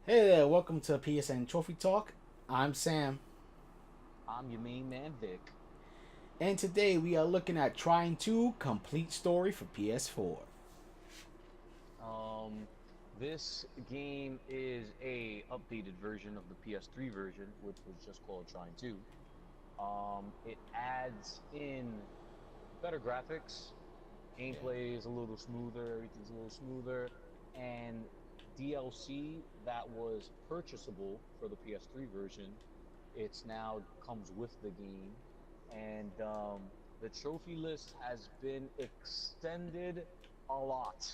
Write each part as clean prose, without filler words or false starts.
Hey there, welcome to PSN Trophy Talk. I'm Sam, I'm your main man, Vic. and today we are looking at Trine 2 Complete Story for PS4. Um, this game is a updated version of the PS3 version, which was just called Trine 2. It adds in better graphics, Yeah. gameplay is a little smoother, everything's a little smoother, and DLC that was purchasable for the PS3 version, it's now comes with the game, and the trophy list has been extended a lot.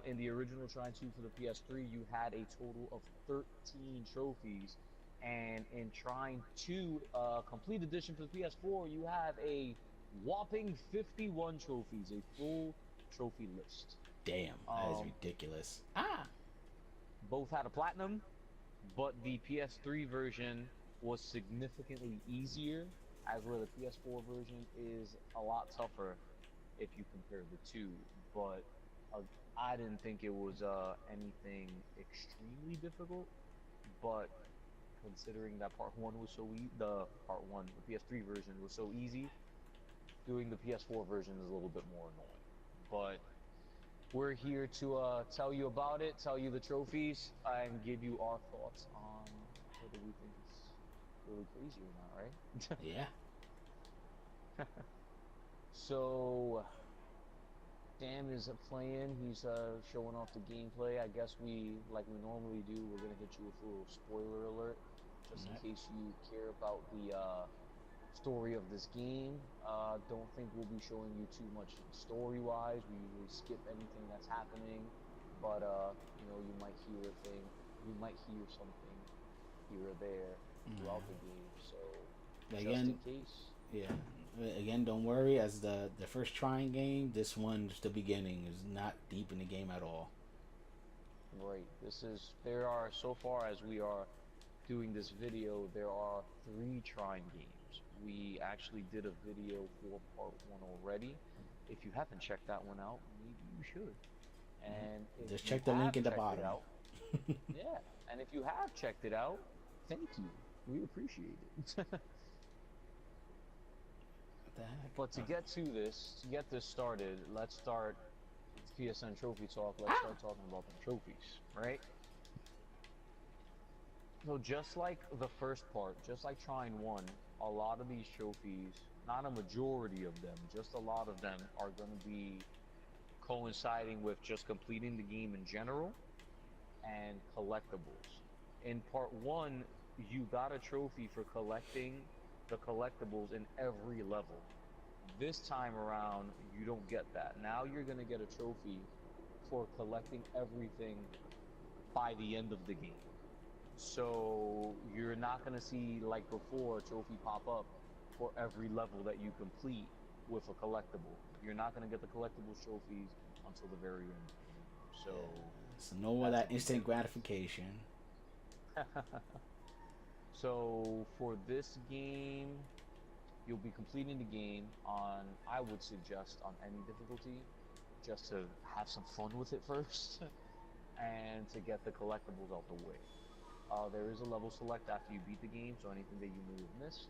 In the original Trine 2 for the PS3, you had a total of 13 trophies. And in Trine 2 Complete Edition for the PS4, you have a whopping 51 trophies, a full trophy list. Damn, that is Um, ridiculous. Both had a platinum, but the PS3 version was significantly easier, as where the PS4 version is a lot tougher if you compare the two. But uh, I didn't think it was anything extremely difficult. But considering that part one was so the part one, the PS3 version was so easy, doing the PS4 version is a little bit more annoying. But we're here to tell you about it, tell you the trophies, and give you our thoughts on whether we think it's really crazy or not, right? Yeah. So Sam is playing. He's showing off the gameplay. I guess like we normally do, we're gonna hit you with a little spoiler alert, just in Alright. case you care about the story of this game. Don't think we'll be showing you too much story-wise. We usually skip anything that's happening, but you might hear a thing, you might hear something here or there throughout the game. So just in Again, case, yeah. Again, don't worry. As the first Trine game, this one's the beginning. Is not deep in the game at all. right? There are so far as we are doing this video, there are three Trine games. We actually did a video for part one already. If you haven't checked that one out, maybe you should. And if Just you check the have link in the checked it bottom. out, yeah. And if you have checked it out, thank you. We appreciate it. What the heck? But to get this started, let's start PSN Trophy Talk. Let's start talking about the trophies, right? So just like the first part, just like Trine 1, a lot of these trophies, not a majority of them, just a lot of them are going to be coinciding with just completing the game in general and collectibles. In part 1, you got a trophy for collecting the collectibles in every level. This time around, you don't get that. Now you're going to get a trophy for collecting everything by the end of the game. So you're not going to see, like before, a trophy pop up for every level that you complete with a collectible. You're not going to get the collectibles trophies until the very end of the game. So So no more that's a that big instant difference. gratification. So for this game, you'll be completing the game on, I would suggest, on any difficulty, just to have some fun with it first, and to get the collectibles out the way. There is a level select after you beat the game, so anything that you may have missed,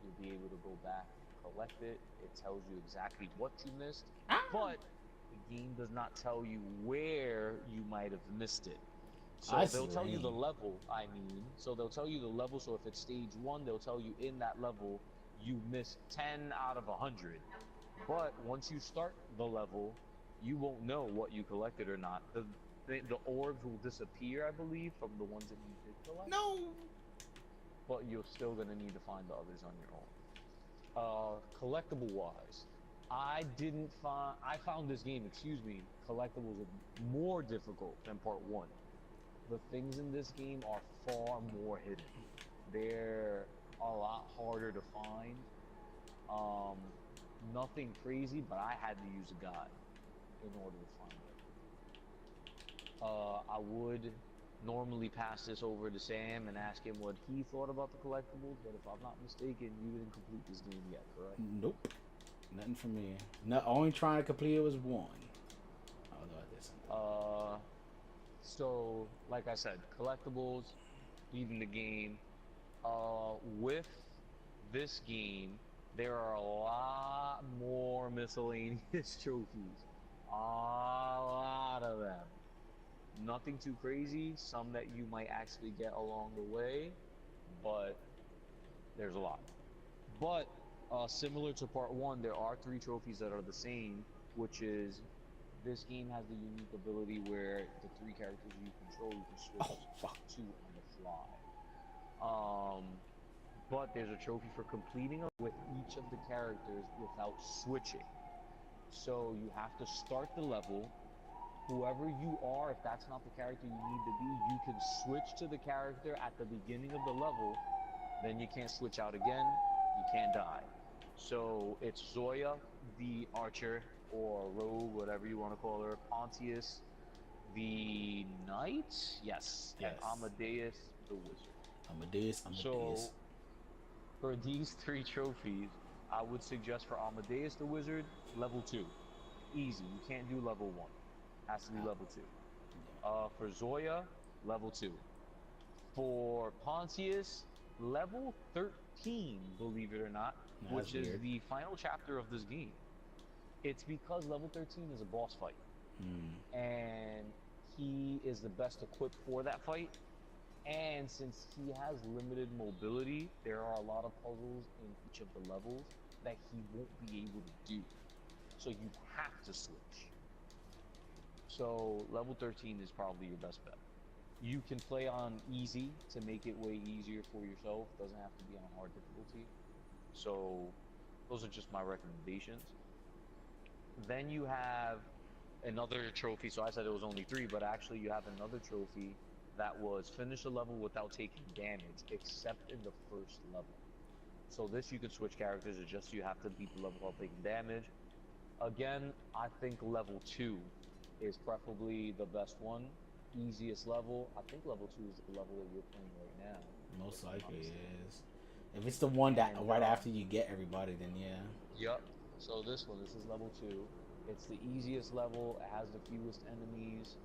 you'll be able to go back and collect it. It tells you exactly what you missed, but the game does not tell you where you might have missed it. I So see they'll what tell I you the mean. level, I mean. So they'll tell you the level. So if it's stage one, they'll tell you in that level you missed 10 out of 100. But once you start the level, you won't know what you collected or not. The orbs will disappear, I believe, from the ones that you did collect, No. but you're still gonna need to find the others on your own. Collectible wise, I found this game, excuse me, collectibles more difficult than part one. The things in this game are far more hidden. They're a lot harder to find. Um, Nothing crazy, but I had to use a guide in order to find it. I would normally pass this over to Sam and ask him what he thought about the collectibles, but if I'm not mistaken, you didn't complete this game yet, correct? Nope. Nothing for me. No, only trying to complete it was one. Although I did something. Uh, So, like I said, collectibles, beating the game. With this game, there are a lot more miscellaneous trophies. A lot of them. Nothing too crazy, some that you might actually get along the way, but there's a lot. But similar to part one, there are three trophies that are the same, which is this game has the unique ability where the three characters you control, you can Oh, switch fuck. to on the fly. Um, but there's a trophy for completing with each of the characters without switching. So you have to start the level. Whoever you are, if that's not the character you need to be, you can switch to the character at the beginning of the level. Then you can't switch out again. You can't die. So it's Zoya, the archer, or rogue, whatever you want to call her, Pontius, the knight, yes, and Yes. Amadeus, the wizard. Amadeus, So Amadeus. for these three trophies, I would suggest for Amadeus the Wizard, level 2. Easy. You can't do level 1. Has to be Ah, level 2. For Zoya, level 2. For Pontius, level 13, believe it or not, yeah, that's which is weird. the final chapter of this game. It's because level 13 is a boss fight. Hmm. And he is the best equipped for that fight. And since he has limited mobility, there are a lot of puzzles in each of the levels that he won't be able to do. So you have to switch. So level 13 is probably your best bet. You can play on easy to make it way easier for yourself. Doesn't have to be on hard difficulty. So those are just my recommendations. Then you have another trophy. So I said it was only three, but actually you have another trophy that was finish a level without taking damage, except in the first level. So this you can switch characters. It's just you have to beat the level without taking damage. Again, I think level 2 is preferably the best one. Easiest level. I think level 2 is the level that you're playing right now, if Most I'm not likely mistaken. it is. If it's the one that And right after you get everybody, then yeah. yep. So this is level 2. It's the easiest level. It has the fewest enemies.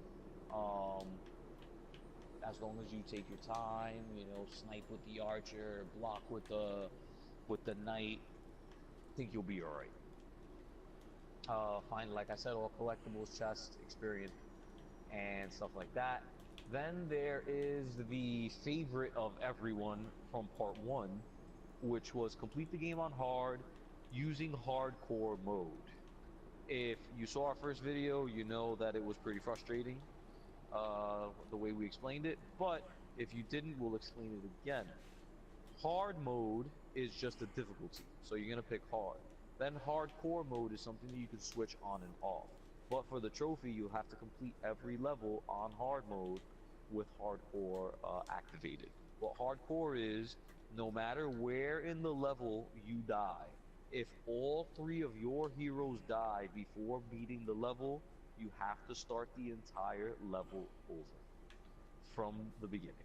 Um, as long as you take your time, snipe with the archer, block with the knight, I think you'll be all right. Find, like I said, all collectibles, chests, experience, and stuff like that. Then there is the favorite of everyone from part one, which was complete the game on hard using hardcore mode. If you saw our first video, you know that it was pretty frustrating, the way we explained it. But if you didn't, we'll explain it again. Hard mode is just a difficulty, so you're gonna pick hard. Then hardcore mode is something that you can switch on and off. But for the trophy, you have to complete every level on hard mode with hardcore activated. What hardcore is, no matter where in the level you die, if all three of your heroes die before beating the level, you have to start the entire level over from the beginning.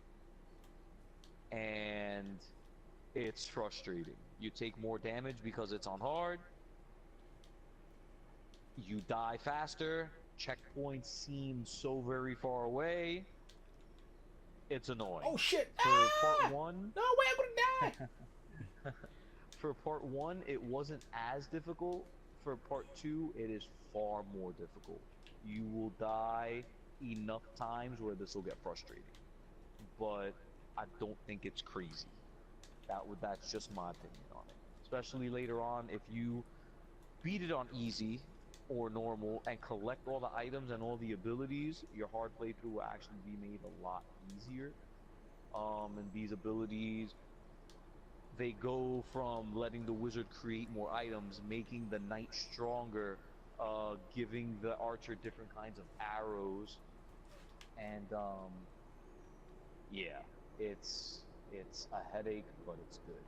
And it's frustrating. You take more damage because it's on hard. You die faster. Checkpoints seem so very far away. It's annoying. Oh shit! For part Ah! one, No way! I'm gonna die. for part one, it wasn't as difficult. For part two, it is far more difficult. You will die enough times where this will get frustrating, but I don't think it's crazy. That's just my opinion on it. Especially later on, if you beat it on easy or normal and collect all the items and all the abilities, your hard playthrough will actually be made a lot easier. And these abilities, they go from letting the wizard create more items, making the knight stronger, giving the archer different kinds of arrows, and yeah, it's a headache, but it's good.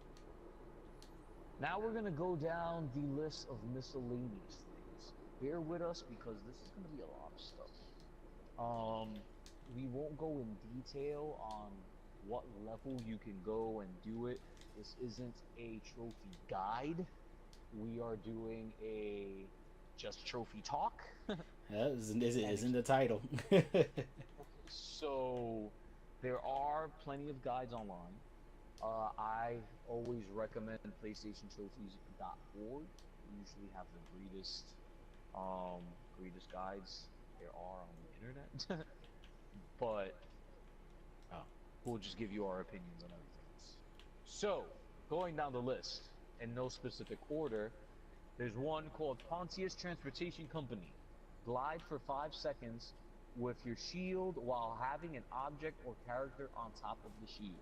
Now we're gonna go down the list of miscellaneous things. Bear with us because this is gonna be a lot of stuff. We won't go in detail on what level you can go and do it. This isn't a trophy guide. We are doing a just trophy talk. Yeah, is it and is in the title. So there are plenty of guides online. I always recommend PlayStationTrophies.org. They usually have the um, greatest guides there are on the internet. But Oh, we'll just give you our opinions on everything. So, going down the list, in no specific order, there's one called Pontius Transportation Company. Glide for 5 seconds with your shield while having an object or character on top of the shield.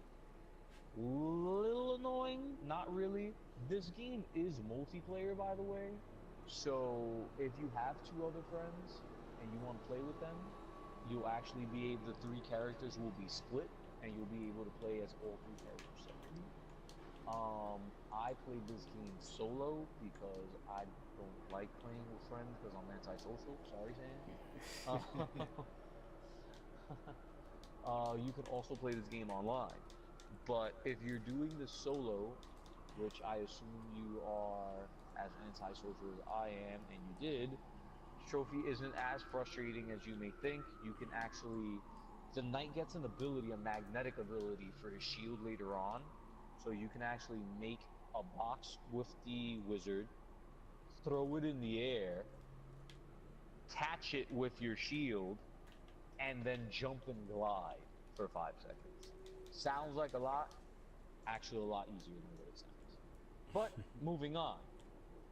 Little annoying, not really. This game is multiplayer, by the way. So if you have two other friends and you want to play with them, you'll actually be able, the three characters will be split, and you'll be able to play as all three characters separately. I played this game solo because I don't like playing with friends because I'm antisocial. Sorry, Sam. You can also play this game online. But if you're doing this solo, which I assume you are as antisocial as I am, and you did, trophy isn't as frustrating as you may think. You can actually, the knight gets an ability, a magnetic ability for his shield later on, so you can actually make a box with the wizard, throw it in the air, catch it with your shield, and then jump and glide for 5 seconds. Sounds like a lot, actually a lot easier than what it sounds. But moving on,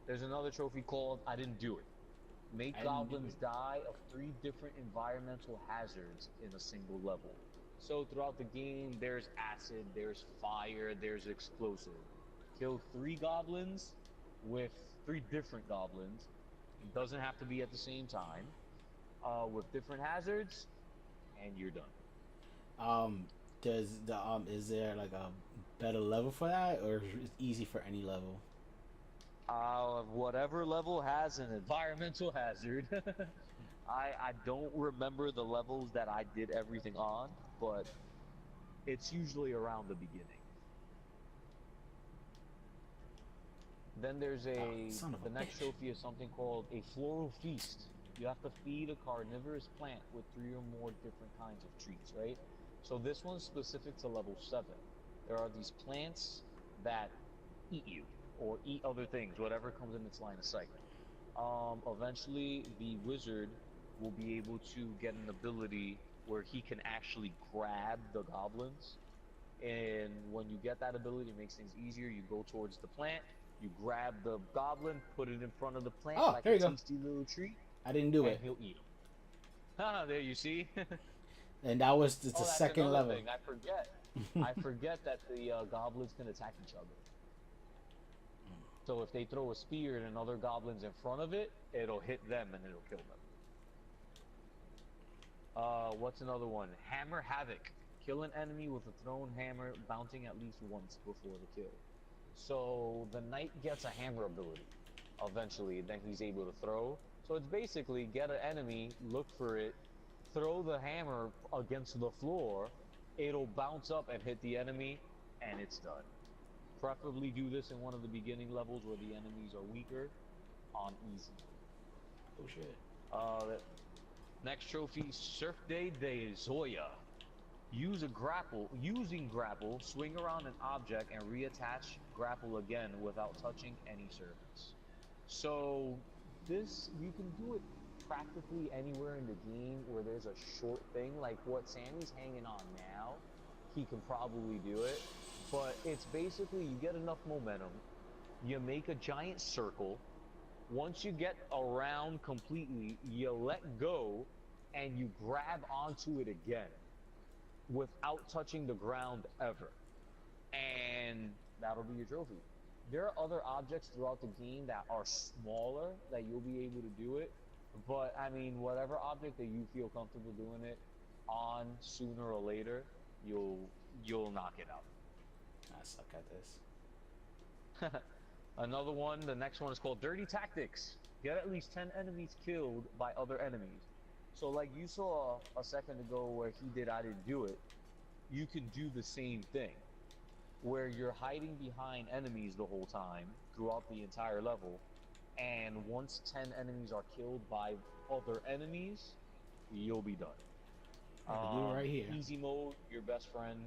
there's another trophy called I Didn't Do It. Make I didn't do goblins it. die of 3 different environmental hazards in a single level. So throughout the game, there's acid, there's fire, there's explosive. Kill 3 goblins with 3 different goblins. It doesn't have to be at the same time. With different hazards, and you're done. Um, does the is there like a better level for that, or is it easy for any level? Whatever level has an environmental hazard. I don't remember the levels that I did everything on, but it's usually around the beginning. Then there's Oh, son of the a next bitch! trophy is something called a floral feast. You have to feed a carnivorous plant with 3 or more different kinds of treats, right? So this one's specific to level 7. There are these plants that eat you or eat other things, whatever comes in its line of sight. Eventually, the wizard will be able to get an ability where he can actually grab the goblins. And when you get that ability, it makes things easier. You go towards the plant, you grab the goblin, put it in front of the plant Oh, like there a you go. tasty little treat, I didn't do and it, he'll eat them. Ah, there you see. and that was the Oh, that's second another level. thing. I forget. I forget that the goblins can attack each other. So if they throw a spear and another goblin's in front of it, it'll hit them and it'll kill them. What's another one? Hammer Havoc. Kill an enemy with a thrown hammer, bouncing at least once before the kill. So the knight gets a hammer ability eventually, then he's able to throw. So it's basically get an enemy, look for it, throw the hammer against the floor, it'll bounce up and hit the enemy, and it's done. Preferably do this in one of the beginning levels where the enemies are weaker on easy. Oh shit! Uh, Next trophy, Surf Day de Zoya. Using grapple, swing around an object and reattach grapple again without touching any surface. So this, you can do it practically anywhere in the game where there's a short thing, like what Sammy's hanging on now, he can probably do it. But it's basically, you get enough momentum, you make a giant circle, once you get around completely, you let go and you grab onto it again without touching the ground ever. And that'll be your trophy. There are other objects throughout the game that are smaller that you'll be able to do it. But I mean, whatever object that you feel comfortable doing it on, sooner or later, you'll knock it out. I suck at this. Another one, the next one is called Dirty Tactics. Get at least 10 enemies killed by other enemies. So like you saw a second ago where he did I didn't do it, you can do the same thing. Where you're hiding behind enemies the whole time throughout the entire level, and once 10 enemies are killed by other enemies, you'll be done. I can do it right here. Easy mode, your best friend,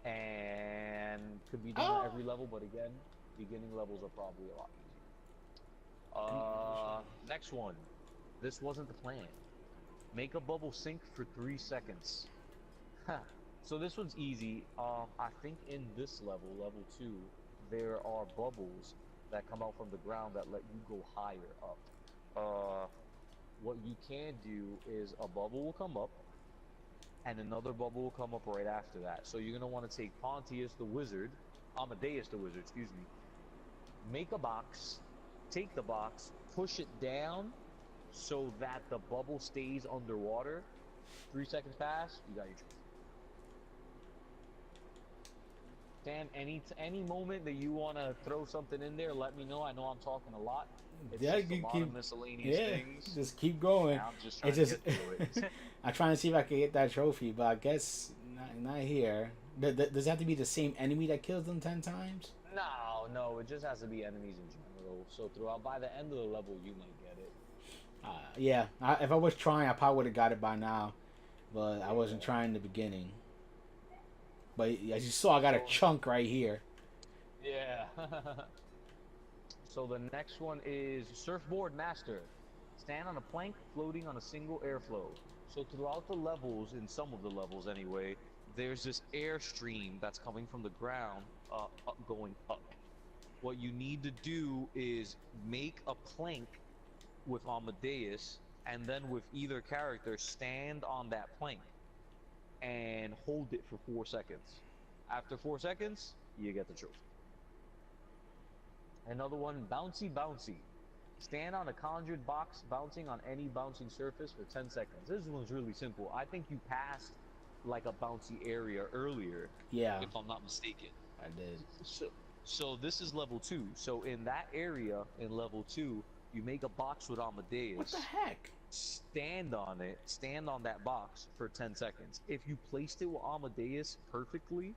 and could be done on Oh! every level, but again, beginning levels are probably a lot easier. Next one. This wasn't the plan. Make a bubble sink for 3 seconds. So this one's easy. I think in this level, level 2, there are bubbles that come out from the ground that let you go higher up. What you can do is a bubble will come up, and another bubble will come up right after that. So you're gonna want to take Amadeus the wizard, excuse me. Make a box, take the box, push it down so that the bubble stays underwater. 3 seconds pass, you got your trophy. Dan, any moment that you want to throw something in there, let me know. I know I'm talking a lot. It's Yeah, just a you lot keep, of miscellaneous yeah, things. just keep going. And I'm just It's trying to just, get through it. I'm trying to see if I can get that trophy, but I guess not here. Does it have to be the same enemy that kills them 10 times? No, it just has to be enemies in general. So throughout, by the end of the level, you might get it. Yeah, if I was trying, I probably would have got it by now, but I wasn't Yeah. trying in the beginning. But as you saw, I got a So, chunk right here. yeah. So the next one is Surfboard Master. Stand on a plank floating on a single airflow. So throughout the levels, in some of the levels anyway, there's this airstream that's coming from the ground, going up. What you need to do is make a plank with Amadeus, and then with either character, stand on that plank and hold it for 4 seconds. After 4 seconds, you get the trophy. Another one, Bouncy Bouncy. Stand on a conjured box, bouncing on any bouncing surface for 10 seconds. This one's really simple. I think you passed like a bouncy area earlier, Yeah, if I'm not mistaken. I did. So, so this is level 2. So in that area, in level 2, you make a box with What the Amadeus, heck? stand on it, stand on that box for 10 seconds. If you placed it with Amadeus perfectly,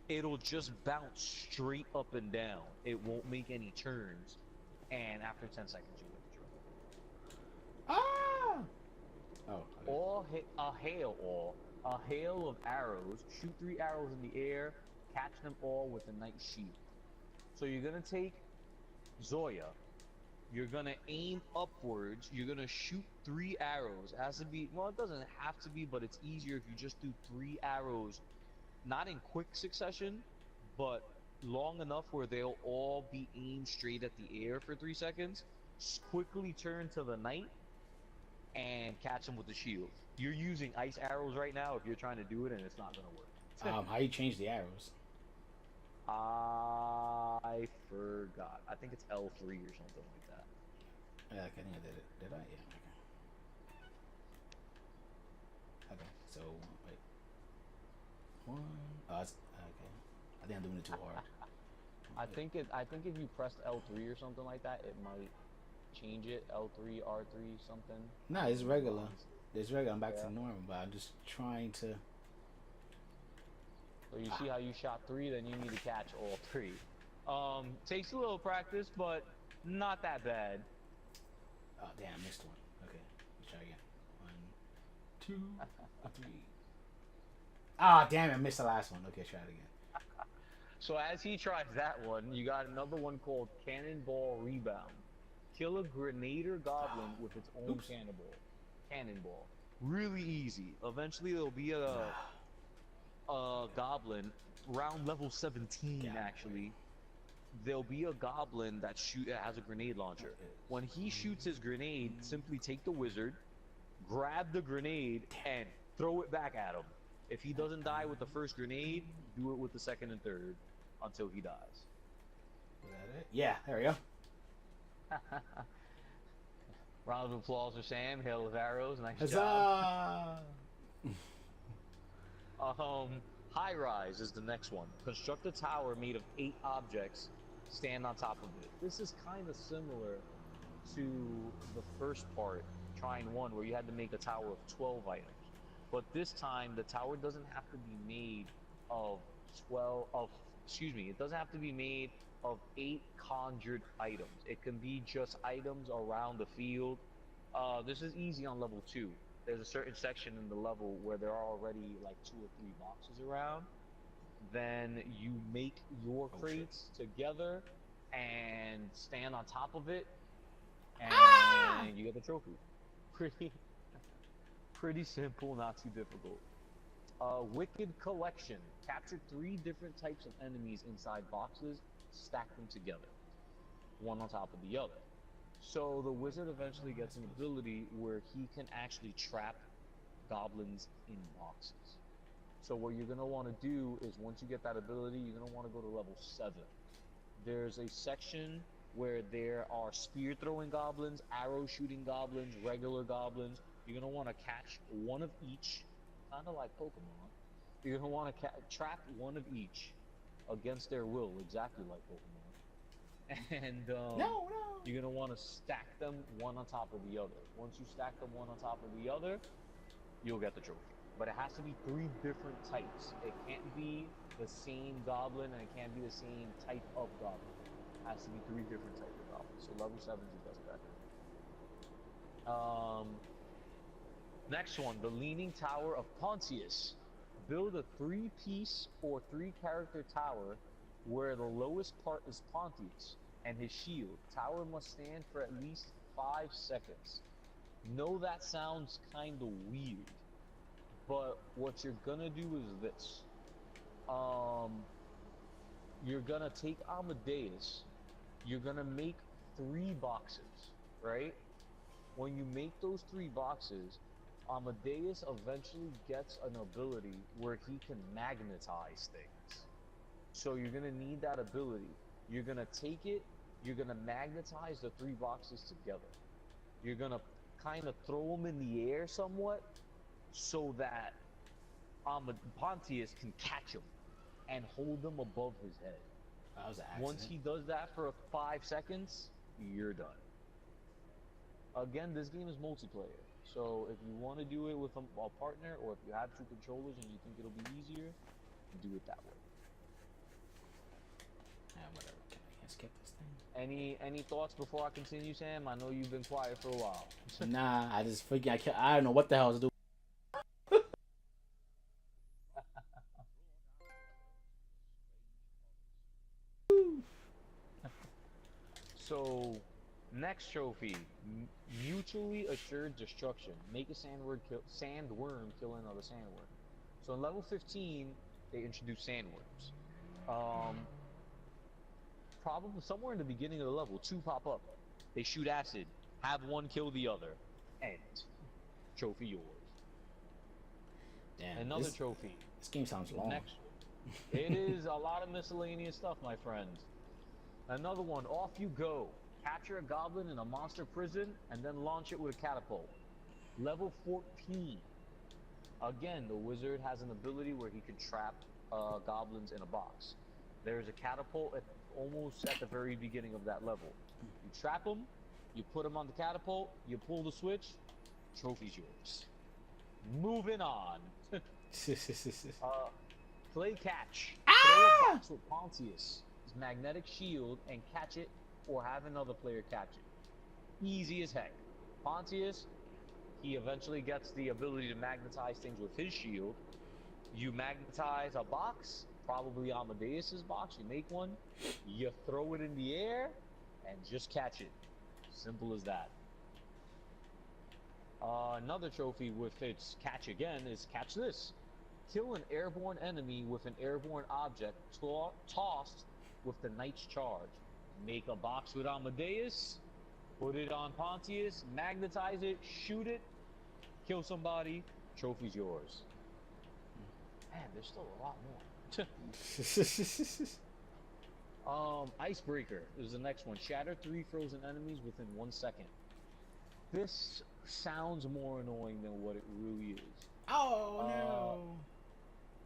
it'll just bounce straight up and down. It won't make any turns. And after 10 seconds, you get the trophy. Ah! Oh, okay. A hail of arrows. Shoot 3 arrows in the air. Catch them all with a night shield. So you're gonna take Zoya. You're gonna aim upwards. You're gonna shoot 3 arrows. It has to be, well, it doesn't have to be, but it's easier if you just do 3 arrows, not in quick succession, but long enough where they'll all be aimed straight at the air for 3 seconds. Quickly turn to the knight and catch them with the shield. You're using ice arrows right now if you're trying to do it, and it's not gonna work. How you change the arrows? I forgot. I think it's L3 or something like that. Yeah, I think I did it. Did I? Yeah. Okay. Okay. So wait. One. Oh, it's, okay. I think I'm doing it too hard. I think if you pressed L3 or something like that, it might change it. L3, R3, something. Nah, it's regular. It's regular. I'm back Yeah. to normal, but I'm just trying to. So you see how you shot 3, then you need to catch all 3. Takes a little practice, but not that bad. Oh damn, I missed one. Okay, let's try again. 1, 2, 3. Ah, damn it, I missed the last one. Okay, try it again. So as he tries that one, you got another one called Cannonball Rebound. Kill a Grenader Goblin with its own cannonball. Really easy. Eventually there'll be a goblin around level 17 actually. There'll be a goblin that has a grenade launcher. When he shoots his grenade, simply take the wizard, grab the grenade, and throw it back at him. If he doesn't die with the first grenade, do it with the second and third until he dies. Is that it? Yeah, there we go. Round of applause for Sam. Hail of arrows. Nice Huzzah! job. High rise is the next one. Construct a tower made of 8 objects. Stand on top of it. This is kind of similar to the first part, Trine 1, where you had to make a tower of 12 items. But this time, the tower doesn't have to be made of it doesn't have to be made of 8 conjured items. It can be just items around the field. This is easy on level 2. there's a certain section in the level where there are already like 2 or 3 boxes around. Then you make your Oh shit. crates together and stand on top of it, Ah! and you get the trophy. Pretty, pretty simple, not too difficult. Wicked Collection. Capture 3 different types of enemies inside boxes, stack them together, one on top of the other. So the wizard eventually gets an ability where he can actually trap goblins in boxes. So what you're gonna want to do is once you get that ability, you're gonna want to go to level 7. There's a section where there are spear throwing goblins, arrow shooting goblins, regular goblins. You're gonna want to catch one of each, kind of like Pokemon. You're gonna want to trap one of each against their will, exactly like Pokemon. And No, no. you're gonna want to stack them one on top of the other. Once you stack them one on top of the other, you'll get the trophy. But it has to be 3 different types. It can't be the same goblin, and it can't be the same type of goblin. It has to be 3 different types of goblins. So level 7 is your best bet. Next one, the Leaning Tower of Pontius. Build a 3-piece or 3-character tower where the lowest part is Pontius and his shield. Tower must stand for at least 5 seconds. Know that sounds kind of weird, but what you're gonna do is this. You're gonna take Amadeus, you're gonna make 3 boxes, right? When you make those 3 boxes, Amadeus eventually gets an ability where he can magnetize things. So you're gonna need that ability. You're gonna take it, you're gonna magnetize the 3 boxes together. You're gonna kind of throw them in the air somewhat so that Pontius can catch them and hold them above his head. That was an Once accident. he does that for 5 seconds, you're done. Again, this game is multiplayer, so if you want to do it with a partner, or if you have 2 controllers and you think it'll be easier, do it that way. Yeah, whatever. Can I skip this thing? Any thoughts before I continue, Sam? I know you've been quiet for a while. Nah, I just forget. I don't know what the hell I was doing. So, next trophy, mutually assured destruction. Make a sandworm kill another sandworm. So in level 15, they introduce sandworms. Probably somewhere in the beginning of the level, 2 pop up. They shoot acid, have one kill the other, end. Trophy yours. Damn. Another trophy. This game sounds long. Next, it is a lot of miscellaneous stuff, my friend. Another one, off you go. Capture a goblin in a monster prison and then launch it with a catapult. Level 14. Again, the wizard has an ability where he can trap goblins in a box. There's a catapult almost at the very beginning of that level. You trap them, you put them on the catapult, you pull the switch, trophy's yours. Moving on. Play catch. Throw a box with Pontius, his magnetic shield, and catch it, or have another player catch it. Easy as heck. Pontius, he eventually gets the ability to magnetize things with his shield. You magnetize a box, probably Amadeus's box, you make one, you throw it in the air, and just catch it. Simple as that. Another trophy with its catch again is catch this. Kill an airborne enemy with an airborne object tossed with the Knight's Charge. Make a box with Amadeus, put it on Pontius, magnetize it, shoot it, kill somebody, trophy's yours. Man, there's still a lot more. Icebreaker is the next one. Shatter 3 frozen enemies within 1 second. This sounds more annoying than what it really is. Oh no!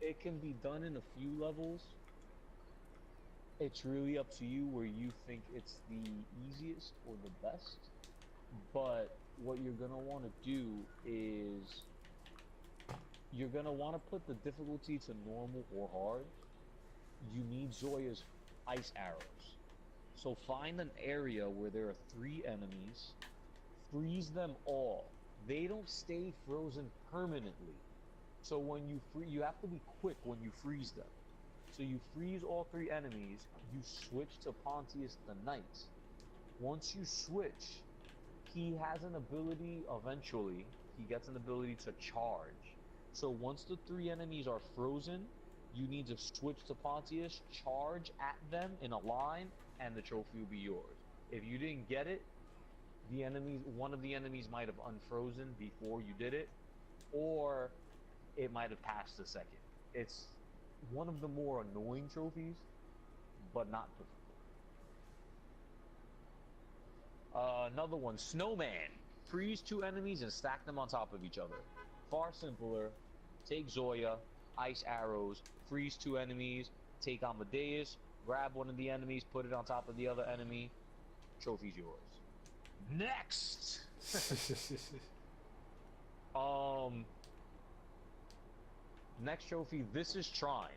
It can be done in a few levels. It's really up to you where you think it's the easiest or the best. But what you're gonna want to do is you're gonna want to put the difficulty to normal or hard. You need Zoya's ice arrows. So find an area where there are 3 enemies, freeze them all, they don't stay frozen permanently. So when you have to be quick when you freeze them. So you freeze all three enemies, you switch to Pontius the Knight. Once you switch, he has an ability, eventually, he gets an ability to charge. So once the three enemies are frozen, you need to switch to Pontius, charge at them in a line, and the trophy will be yours. If you didn't get it, one of the enemies might have unfrozen before you did it, or it might have passed a second. It's one of the more annoying trophies, but not difficult. Another one, Snowman. Freeze two enemies and stack them on top of each other. Far simpler. Take Zoya, ice arrows, freeze two enemies, take Amadeus, grab one of the enemies, put it on top of the other enemy. Trophy's yours. Next! Next trophy, this is Trine,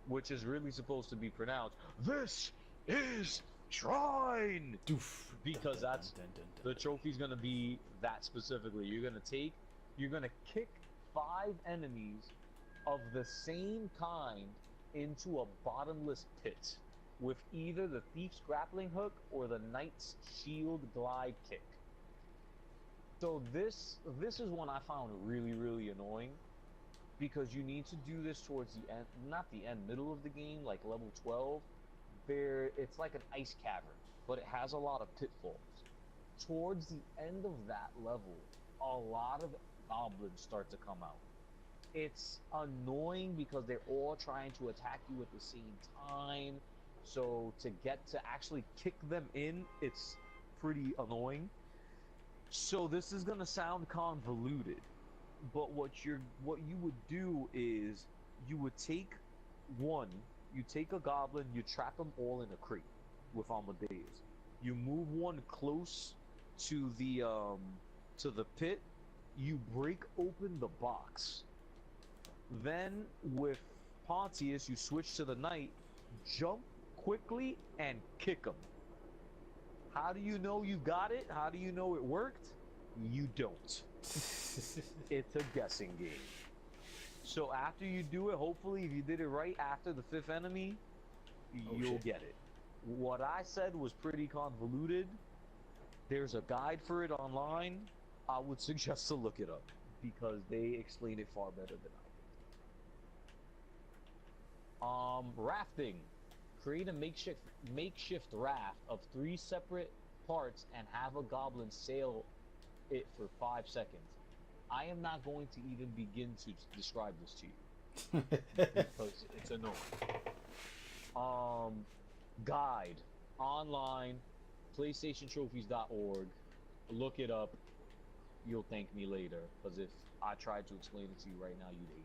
which is really supposed to be pronounced, this is Trine! Doof. Because that's the trophy's gonna be that specifically. You're gonna kick 5 enemies of the same kind into a bottomless pit with either the Thief's grappling hook or the Knight's shield glide kick. So this is one I found really, really annoying, because you need to do this towards the end, not the end, middle of the game, like level 12. It's like an ice cavern, but it has a lot of pitfalls. Towards the end of that level, a lot of goblins start to come out. It's annoying because they're all trying to attack you at the same time. So to get to actually kick them in, it's pretty annoying. So this is gonna sound convoluted, but what you would do is you would take a goblin, you trap them all in a crate with Amadeus. You move one close to the pit, you break open the box. Then with Pontius, you switch to the Knight, jump quickly and kick him. How do you know you got it? How do you know it worked? You don't. It's a guessing game. So after you do it, hopefully if you did it right after the 5th enemy, you'll get it. What I said was pretty convoluted. There's a guide for it online. I would suggest to look it up, because they explain it far better than I did. Rafting. Create a makeshift raft of 3 separate parts and have a goblin sail it for 5 seconds. I am not going to even begin to describe this to you because it's annoying. Guide online, PlayStationTrophies.org. Look it up. You'll thank me later, because if I tried to explain it to you right now, you'd hate me.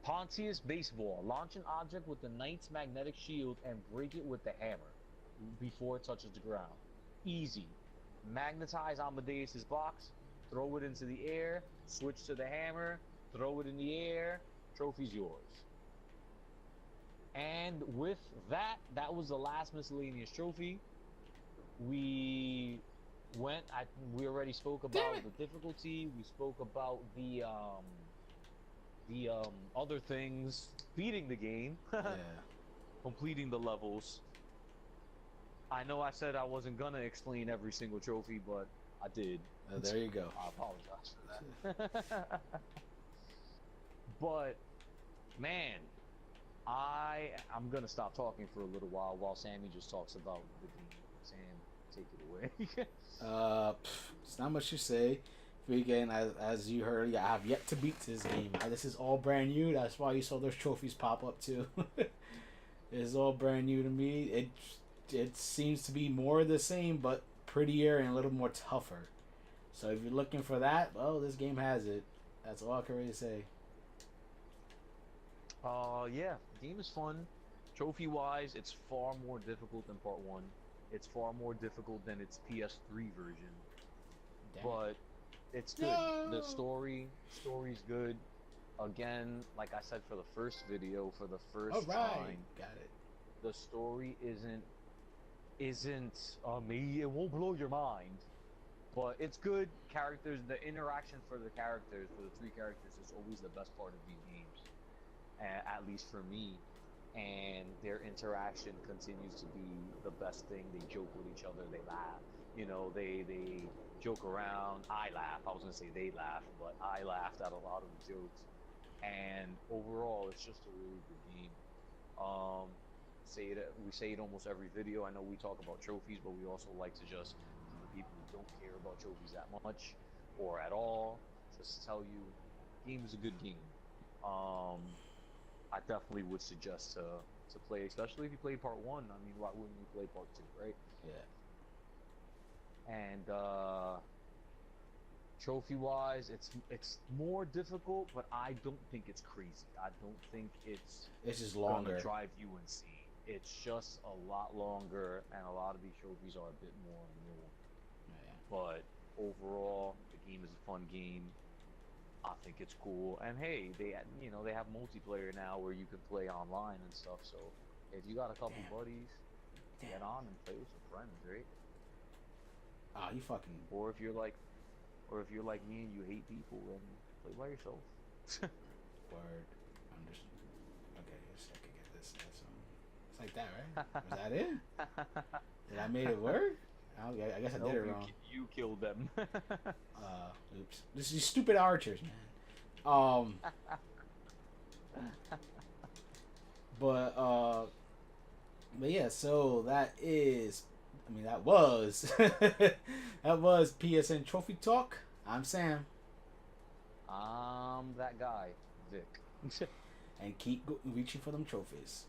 Pontius Baseball. Launch an object with the Knight's magnetic shield and break it with the hammer before it touches the ground. Easy. Magnetize Amadeus's box, throw it into the air, switch to the hammer, throw it in the air, trophy's yours. And with that, that was the last miscellaneous trophy. We already spoke about the difficulty. We spoke about the other things, beating the game, completing the levels. I know I said I wasn't gonna explain every single trophy, but I did. There you go. I apologize for that. But man, I'm gonna stop talking for a little while Sammy just talks about the game. Sam, take it away. It's not much to say. Again, as you heard, I have yet to beat this game. This is all brand new. That's why you saw those trophies pop up too. It's all brand new to me. It seems to be more of the same, but prettier and a little more tougher. So if you're looking for that, well, this game has it. That's all I can really say. Yeah, the game is fun. Trophy-wise, it's far more difficult than Part 1. It's far more difficult than its PS3 version. Damn. But it's good. No! The story's good. Again, like I said for the first video, for the first time, got it. The story isn't amazing. It won't blow your mind, But it's good characters. The interaction for the characters, for the three characters, is always the best part of these games, at least for me. And their interaction continues to be the best thing. They joke with each other. They laugh. You know, they joke around. I laugh. I was gonna say they laugh, but I laughed at a lot of the jokes. And overall, it's just a really good game. Um, we say it almost every video. I know we talk about trophies, but we also like to just, for the people who don't care about trophies that much or at all, just tell you, game is a good game. Um, I definitely would suggest to play, especially if you played part one. I mean, why wouldn't you play part two, right? Yeah. And trophy wise, it's more difficult, but I don't think it's crazy. I don't think It's just gonna longer. drive you insane. It's just a lot longer, and a lot of these trophies are a bit more new. Yeah. But overall, the game is a fun game. I think it's cool. And hey, they have multiplayer now where you can play online and stuff. So if you got a couple Damn. buddies, get on and play with some friends, right? Ah, you fucking Or if you're like, or if you're like me and you hate people, then play by yourself. word. I'm just okay. Yes, I could get this. That's it's like that, right? Was that it? Did I made it work? I guess I did it wrong. You killed them. Oops. This is stupid archers, man. But but yeah. So that is. I mean, that was that was PSN Trophy Talk. I'm Sam, I'm that guy, Vic. and keep reaching for them trophies.